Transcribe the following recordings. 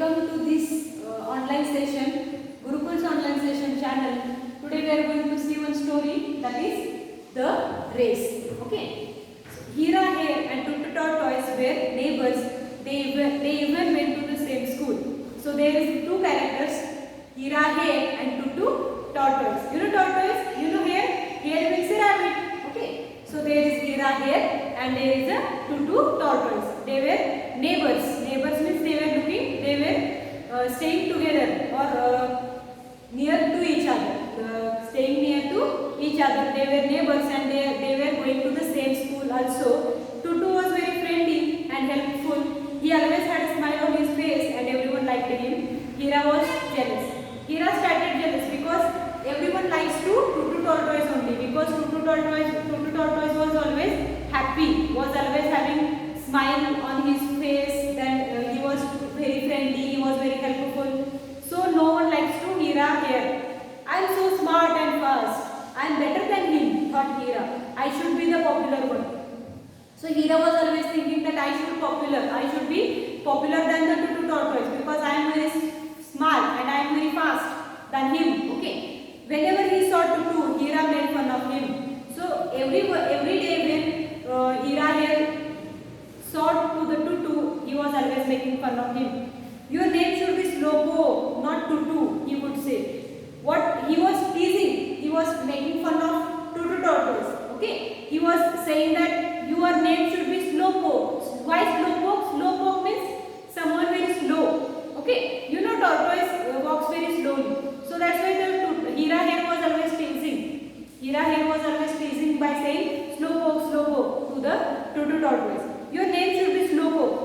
welcome to this online session, Gurukul's online session channel. Today we are going to see one story, that is the race. Okay. So, Hira Hare and Tutu Tortoise were neighbors. They even went to the same school. So there is two characters, Hira Hare and Tutu Tortoise. You know tortoise? You know hare? Hare means a rabbit. Okay. So there is Hira Hare and there is a Tutu Tortoise. They were neighbors. Neighbors means they were staying together or near to each other. Staying near to each other. They were neighbors and they were going to the same school also. Tutu was very friendly and helpful. He always had a smile on his face and everyone liked him. Hira was jealous. Hira started jealous because everyone likes Tutu Tortoise only, because Tutu Tortoise was always happy, was always having smile on his face, then he was very friendly, he was very helpful. So no one likes to Hira Hare. I am so smart and fast. I am better than him, thought Hira. I should be the popular one. So Hira was always thinking that I should be popular than the Tutu Tortoise, because I am very smart and I am very fast than him. Okay. Whenever he saw Tutu, Hira made fun of him. So every day when Hira Hare saw to the Tutu, he was always making fun of him. Your name should be Slowpo, not Tutu, he would say. What he was teasing, he was making fun of Tutu Tortoise. Okay. He was saying that your name should be Slowpo. Why Slowpoke? Slowpoke means someone very slow. Okay. You know tortoise walks very slowly. So that's why the Hira Hare was always teasing. Hira Hare was always teasing by saying Slowpoke to the Tutu Tortoise. Your name should be Slowpoke,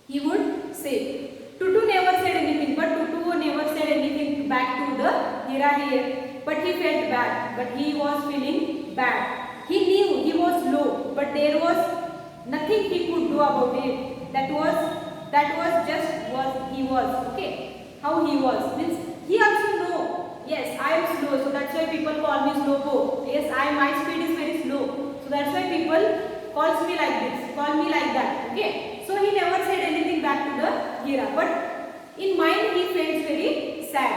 he would say. Tutu never said anything, but Tutu never said anything back to the Hira Hare. But he felt bad, but he was feeling bad. He knew he was low, but there was nothing he could do about it. That was just what he was. Okay, how he was means he also know. Yes, I am slow, so that's why people call me Slowpo. Yes, my speed is very slow, so that's why people calls me like this, call me like that. Okay, so he never said anything back to the Hira, but in mind he felt very sad.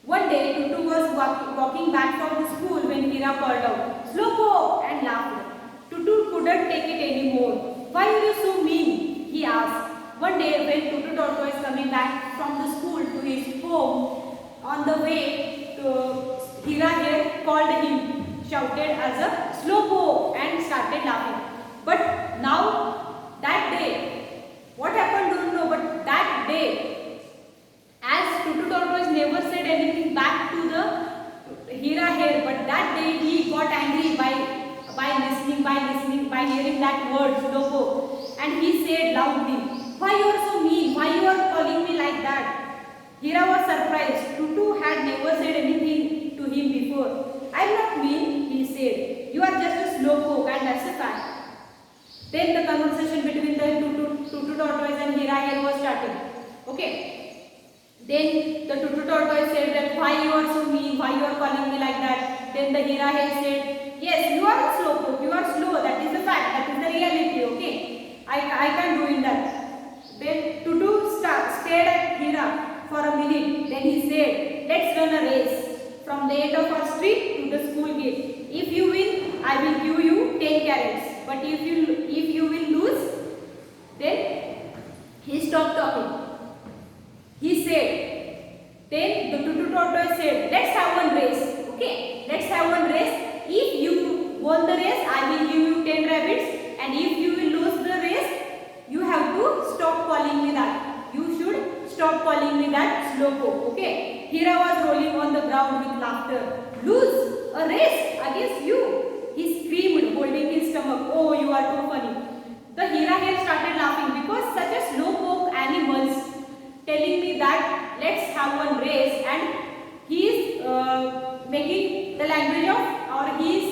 One day, Tutu was walking back from the school when Hira called out, Slowpo, and laughed. Tutu couldn't take it anymore. Why are you so mean? He asked. One day, when Tutu Tortoise coming back from the school to his home, on the way, Hira Hare called him, shouted as a Slowpo, and started laughing. But now, that day, what happened don't know, but that day, as Tutu Tortoise never said anything back to the Hira Hare, but that day he got angry by hearing that word Slowpo, and he said loudly, why you are so mean? Why you are calling me like that? Hira was surprised. Tutu had never said anything to him before. I am not mean, he said. You are just a slowpoke, and that's a fact. Then the conversation between the Tutu Tortoise and Hira Hare was starting. Okay. Then the Tutu Tortoise said that why you are so mean, why you are calling me like that. Then the Hira Hare said, yes, you are a slowpoke, you are slow, that is the fact, that is the reality, okay. I can't do in that. Then Tutu stared at Hira for a minute. Then he said, let's run a race from the end of our street to the school gate. If you win, I will give you 10 carrots. But if you will lose, then he stopped talking. He said, then the Tutu Tortoise said, let's have one race. Okay, let's have one race. If you won the race, I will give you 10 rabbits. And if you will lose the race, you have to stop calling me that. You should stop calling me that Slowpoke. Okay. Hira was rolling on the ground with laughter. Lose a race against you, he screamed, holding his stomach. Oh, you are too funny. The Hira Hare started laughing because such a slowpoke animals telling me that let's have one race, and he is making the language of, or he is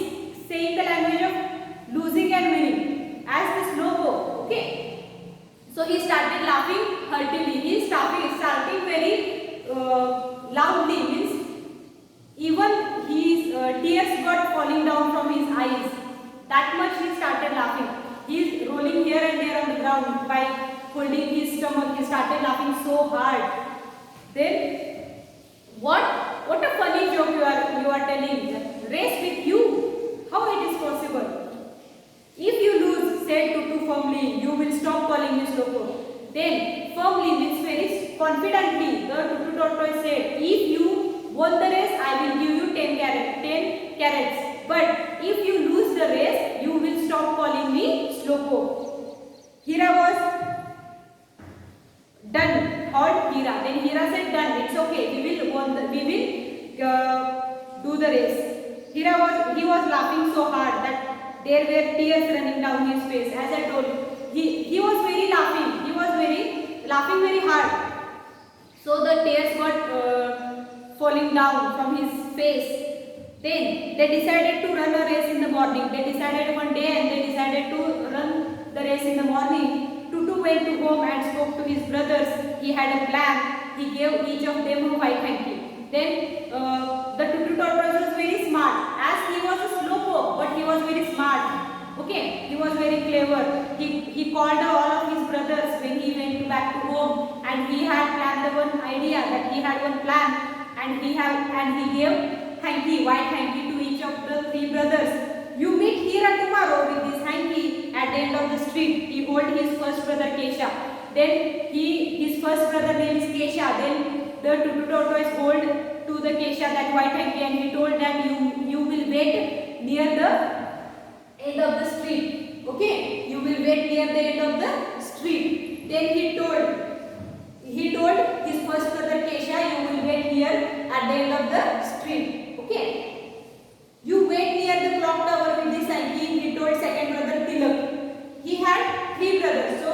saying the language of losing and winning as the slowpoke. Okay. So he started laughing heartily. He is starting very loudly. Means even his tears got falling down from his eyes. That much he started laughing. He is rolling here and there on the ground by holding his stomach. He started laughing so hard. Then what a funny joke you are telling. Race with you. How it is possible? If you lose, said Tutu firmly, you will stop calling me slowpoke. Then firmly means very confidently, the Tutu tortoise said, if you won the race, I will give you 10 carrots. But if you lose the race, you will stop calling me slowpoke. Hira was done. Called Hira. Then Hira said, done. It's okay. We will do the race. He was laughing so hard that there were tears running down his face. As I told, he was very laughing. He was laughing very hard. So the tears got falling down from his face. Then they decided to run a race in the morning. They decided one day and they decided to run the race in the morning. Tutu went to home and spoke to his brothers. He had a plan. He gave each of them a white hanky. Then the Tutu tortoise was very smart. As he was a slowpoke, but he was very smart. Okay, he was very clever. He called all of his brothers when he went back to home, and he had planned one idea, that he had one plan, and he gave hanky, white hanky to each of the 3 brothers. You meet Hira tomorrow with this hanky at the end of the street. He told his first brother Kesha. Then his first brother name is Kesha. Then the Tutu tortoise hold to the Kesha that white hanky, and he told that you will wait near the end of the street. Okay, you will wait near the end of the street. Then he told his first brother Kesha, you will wait here at the end of the street. Okay, you wait near the clock tower with this hanky. He told second brother Tilak. He had 3 brothers, so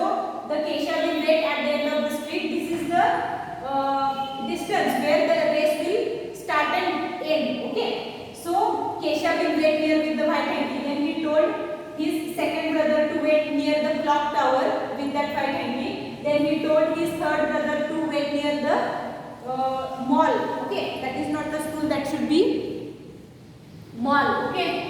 the Kesha will wait at the end of the street. This is the distance where the race will start and end. Okay, so Kesha will wait here with the white hanky. Then he told his second brother to wait near the clock tower with that white hanky. Then he told his third brother to wait near the mall. Okay, that is not the school, that should be mall. Okay.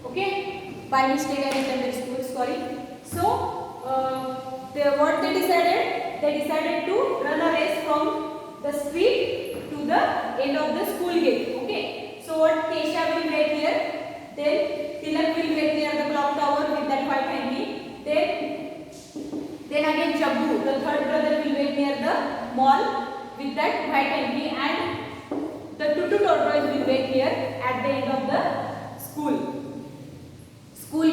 Okay, by mistake I written the school, sorry. So, what they decided? They decided to run a race from the street to the end of the school gate. Okay, so what Kesha will wait here, then Tilak will wait near the clock tower with that white hanky. Then again Jabbu, the third brother, will wait near the mall with that white hanky, and the Tutu tortoise will wait here at the end of the school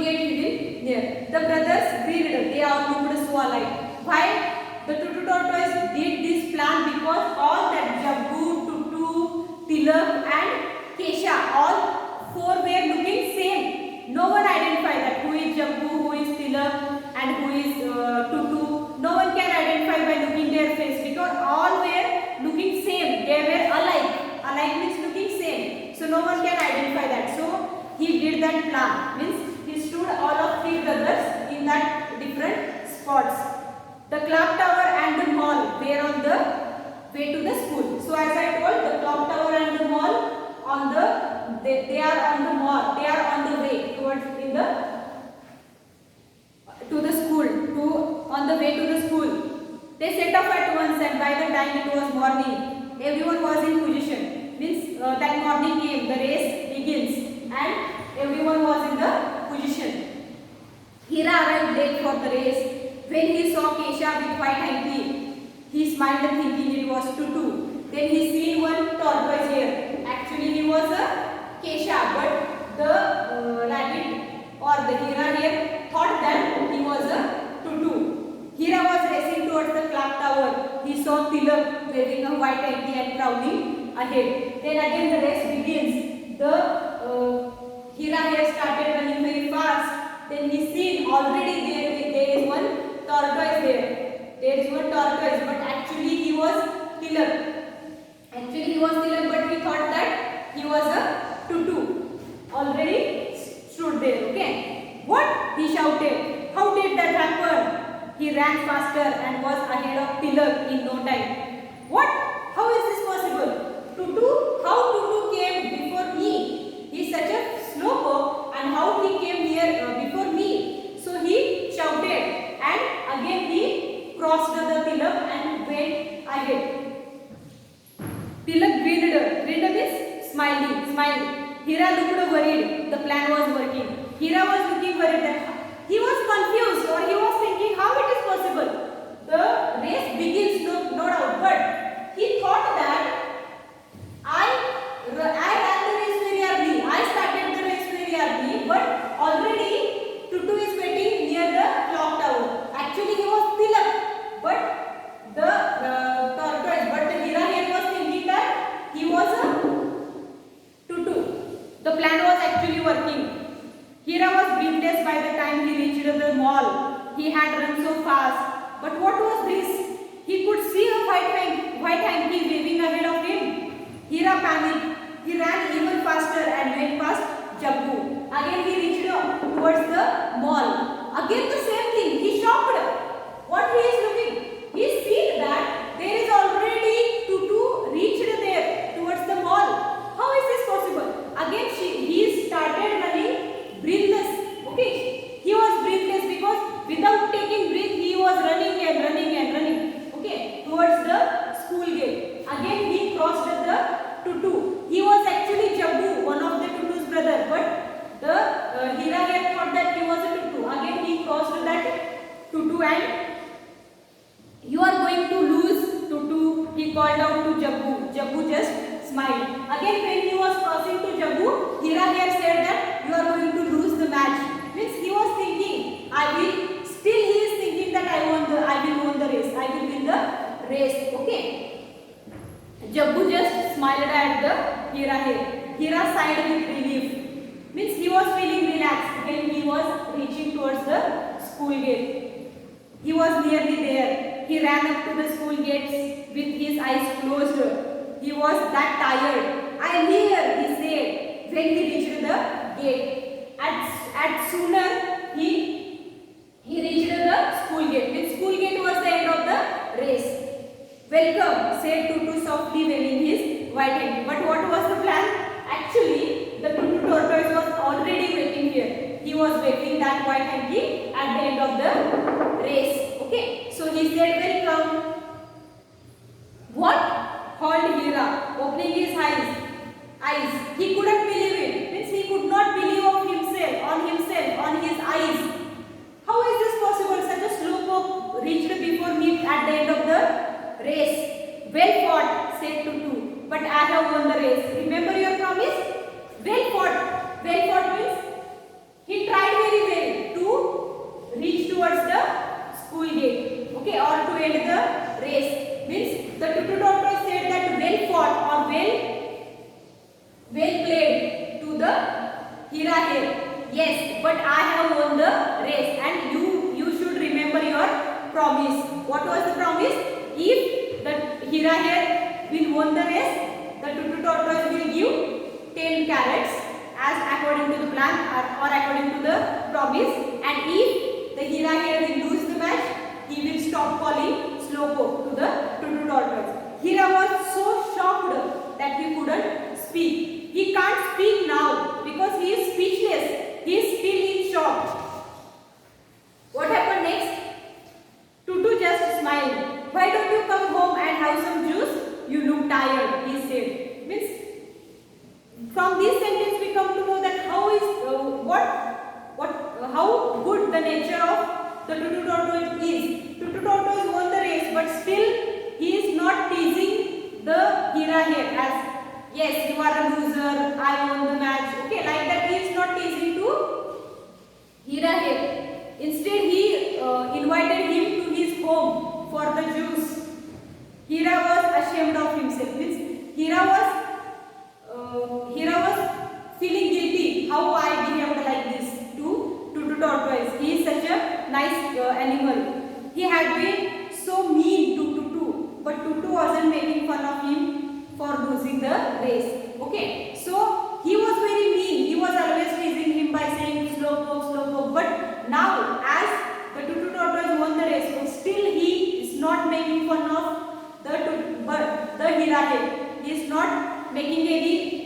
gate. He will near. The brothers agreed. They all looked so alike. Why? The Tutu tortoise did this plan because all that Jabbu, Tutu, Tilak and Kesha, all 4 were looking same. No one identified that who is Jabbu, who is Tilak and who is Tutu. No one can identify by looking their face because all were looking same. They were alike. Alike means looking same. So no one can identify that. So he did that plan. Means he stood all of 3 brothers in that different spots. The clock tower and the mall were on the way to the school. So as I told, the clock tower and the mall they are on the mall. They are on the way towards to the school. On the way to the school. They set off at once, and by the time it was morning, everyone was in position. Means that morning came, the race begins, and everyone was in the position. Hira arrived late for the race. When he saw Kesha with white hanky, he smiled thinking it was Tutu. Then he seen one tortoise here. Actually he was a Kesha, but the rabbit or the Hira here thought that he was a Tutu. Hira was racing towards the clock tower. He saw Tilak waving a white hanky and prowling ahead. Then again the race begins. The Hira here started running very fast. Then he seen already there is one tortoise there. There is one tortoise, but actually he was Tilak. But we thought that he was a Tutu. Already stood there. Okay. What? He shouted. How did that happen? He ran faster and was ahead of Tilak in no time. What? How is this possible? Tutu, how Tutu came before me? He is such a slowpoke, and how he came here before me? So he shouted, and again he crossed the Tilak and went ahead. Tilak grinned. Grinned means smiling, smiled. Hira looked worried. The plan was working. Hira was looking worried. That he was confused, or he was thinking how it is possible. The race begins, no doubt, but he thought that I ran the race very early. I started the race very early, but already Tutu is waiting near the clock tower. Actually, he was Tilak, but the tortoise. But the Hira here was thinking that he was a Tutu. The plan was actually working. Hira was breathless by the time he reached the mall. He had run so fast. But what was this? He could see a white hanky waving ahead of him. Hira panicked. He ran even faster and went past Jabbu. Again he reached towards the mall. Again the same thing. He shocked. What he is looking? He sees that there is already Tutu reached there towards the mall. How is this possible? Again he started running breathless. Okay. He was breathless because without taking breath he was running and running and running. Okay. Towards the school gate. Again he crossed the Tutu. He was actually Jabbu, one of the Tutu's brother, but the Hira had thought that he was a Tutu. Again he crossed that Tutu, and you are going to lose, Tutu, he called out to Jabbu. Jabbu just smiled. Again when he was crossing to Jabbu, Hira here said that you are going to lose the match. Means he was thinking, still he is thinking that I will win the race. I will win the race. Okay. Jabbu just smiled at the Hira here. Hira sighed with relief. Means he was feeling relaxed when he was reaching towards the school gate. He was nearly there. He ran up to the school gates with his eyes closed. He was that tired. I am here, he said when he reached the gate. At sooner he reached the school gate. The school gate was the end of the race. Welcome, said Tutu softly waving his white hand. But what was the plan? Actually, the Tutu tortoise was already waiting here. He was waving that white hanky at the end of the race. Okay, so he said welcome. What? Called Hira, opening his eyes. He couldn't believe it. Means he could not believe on himself, on his eyes. How is this possible? Such a slowpoke reached before me at the end of the race. Well fought, said Tutu, but I have won the race. Remember your promise? Well fought. Well fought means he tried very well to reach towards the school gate. Okay, or to end the race. Means the Tutu tortoise said that well fought or well played to the Hira here. Yes, but I have won the race, and you should remember your promise. What was the promise? If the Hira here will win the race, the Tutu tortoise will give 10 carrots as according to the plan or according to the promise, and if the Hira here will lose the match, he will stop calling slowpoke to the Tutu tortoise. Hira was so shocked that he couldn't speak. He can't speak now because he is speechless. He is still in shock. What happened next? Tutu just smiled. Why don't you come home and have some juice? You look tired, he said. Means from this sentence we come to know that how good the nature of the Tutu tortoise is. Tutu tortoise won the race, but still he is not teasing the Hira here as, yes, you are a loser, I won the match. Okay, like that he is not teasing to Hira here. Instead he invited him to his home for the juice. Hira was ashamed of himself. Means Hira was feeling guilty. How I behaved like this to Tutu tortoise. He is such a nice animal. He had been so mean to Tutu, but Tutu wasn't making fun of him for losing the race. Okay, so he was very mean. He was always teasing him by saying slowpoke, slowpoke. But now, as the Tutu tortoise won the race, but still he is not making fun of the Hira. He is not making any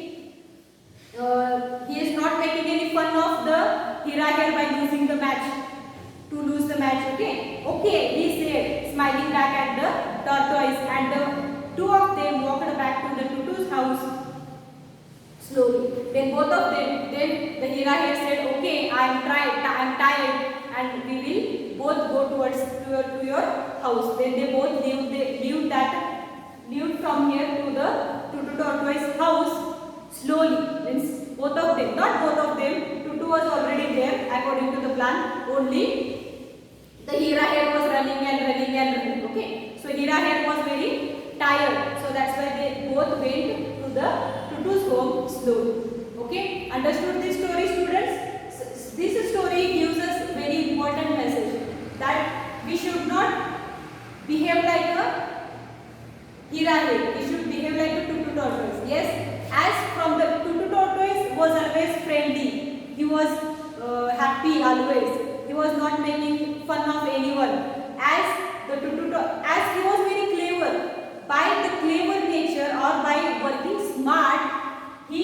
fun of the Hira here by losing the match, to lose the match. Okay, he said, smiling back at the tortoise, and the two of them walked back to the Tutu's house slowly. Then both of them, then the Hira here said, okay, I am tired, and we will both go towards to your house. Then they both lived from here to the Tutu tortoise house slowly. Means both of them, not both of them. Tutu was already there according to the plan. Only the Hira here was running. Okay, so Hira here was very tired, so that's why they both went to the Tutu's home slowly. Okay, understood this story, students? This story gives us very important message that we should not behave like a Hira here. We should behave like a Tutu tortoise. Yes, as from the Tutu tortoise was always friendly. He was happy always. He was not making fun of anyone. As he was very clever, by the clever nature or by working smart, he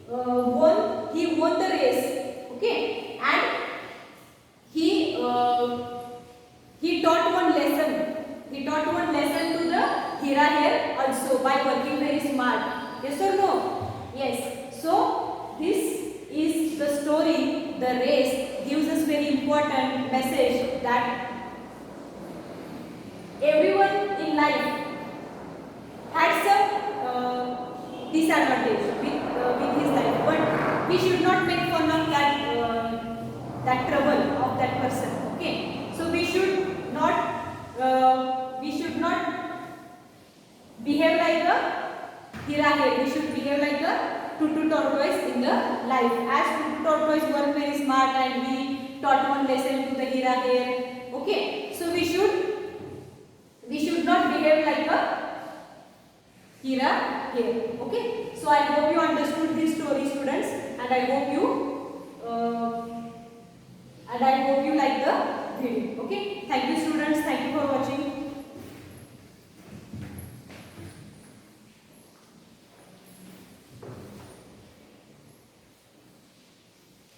won the race. Okay, and he taught one lesson. He taught one lesson to the Hira here also by working very smart. Yes or no? Yes. So this is the story. The race gives us very important message that everyone in life had some disadvantage with his life, but we should not make fun of that trouble of that person. Okay, so we should not behave like a Hira here. We should behave like a Tutu tortoise in the life. As Tutu tortoise were very smart and he taught one lesson to the Hira here. Okay, so we should not behave like a Hira here. Okay, so I hope you understood this story, students, and I hope you like the video. Okay, thank you, students. Thank you for watching.